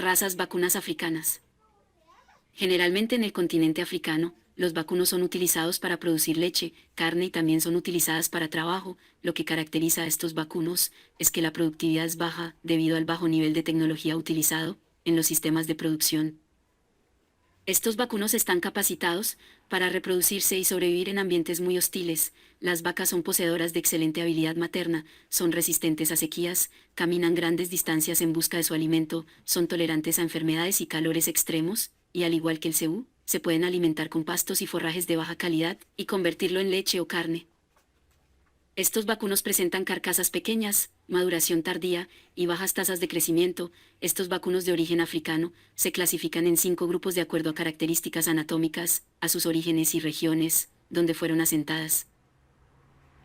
Razas vacunas africanas. Generalmente en el continente africano, los vacunos son utilizados para producir leche, carne y también son utilizadas para trabajo. Lo que caracteriza a estos vacunos es que la productividad es baja debido al bajo nivel de tecnología utilizado en los sistemas de producción. Estos vacunos están capacitados para reproducirse y sobrevivir en ambientes muy hostiles. Las vacas son poseedoras de excelente habilidad materna, son resistentes a sequías, caminan grandes distancias en busca de su alimento, son tolerantes a enfermedades y calores extremos, y al igual que el cebú, se pueden alimentar con pastos y forrajes de baja calidad y convertirlo en leche o carne. Estos vacunos presentan carcasas pequeñas, maduración tardía y bajas tasas de crecimiento. Estos vacunos de origen africano se clasifican en 5 grupos de acuerdo a características anatómicas, a sus orígenes y regiones, donde fueron asentadas.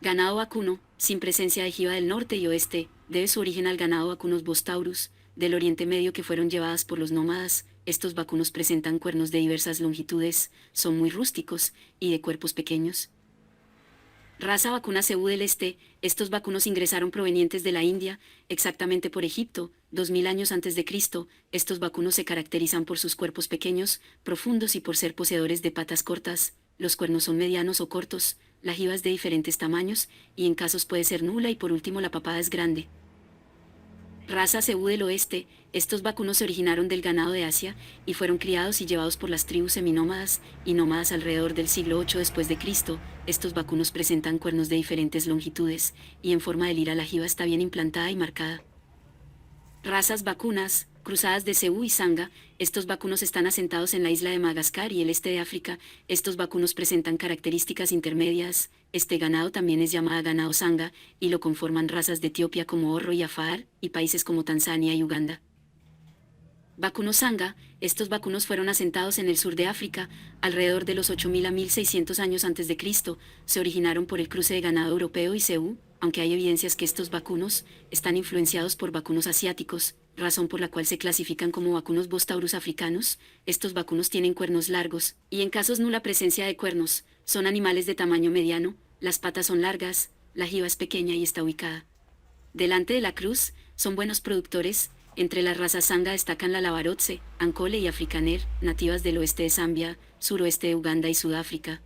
Ganado vacuno, sin presencia de jiba del norte y oeste, debe su origen al ganado vacunos bostaurus, del Oriente Medio que fueron llevadas por los nómadas. Estos vacunos presentan cuernos de diversas longitudes, son muy rústicos y de cuerpos pequeños. Raza vacuna cebú del Este, estos vacunos ingresaron provenientes de la India, exactamente por Egipto, 2000 años antes de Cristo. Estos vacunos se caracterizan por sus cuerpos pequeños, profundos y por ser poseedores de patas cortas. Los cuernos son medianos o cortos, la jiba es de diferentes tamaños, y en casos puede ser nula y por último la papada es grande. Raza cebú del Oeste, estos vacunos se originaron del ganado de Asia y fueron criados y llevados por las tribus seminómadas y nómadas alrededor del siglo 8 después de Cristo. Estos vacunos presentan cuernos de diferentes longitudes y en forma de lira la jiba está bien implantada y marcada. Razas vacunas, cruzadas de cebú y sanga, estos vacunos están asentados en la isla de Madagascar y el este de África. Estos vacunos presentan características intermedias. Este ganado también es llamado ganado sanga, y lo conforman razas de Etiopía como Orro y Afar, y países como Tanzania y Uganda. Vacuno sanga, estos vacunos fueron asentados en el sur de África, alrededor de los 8000 a 1600 años antes de Cristo, se originaron por el cruce de ganado europeo y cebú, aunque hay evidencias que estos vacunos están influenciados por vacunos asiáticos, razón por la cual se clasifican como vacunos bostaurus africanos. Estos vacunos tienen cuernos largos, y en casos nula presencia de cuernos, son animales de tamaño mediano, las patas son largas, la jiba es pequeña y está ubicada delante de la cruz. Son buenos productores. Entre las razas sanga destacan la Lavarotse, Ankole y Afrikaner, nativas del oeste de Zambia, suroeste de Uganda y Sudáfrica.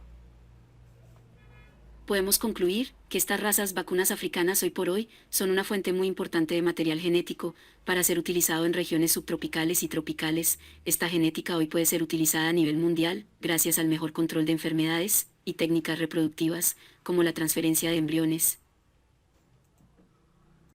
Podemos concluir que estas razas vacunas africanas hoy por hoy son una fuente muy importante de material genético para ser utilizado en regiones subtropicales y tropicales. Esta genética hoy puede ser utilizada a nivel mundial gracias al mejor control de enfermedades y técnicas reproductivas como la transferencia de embriones.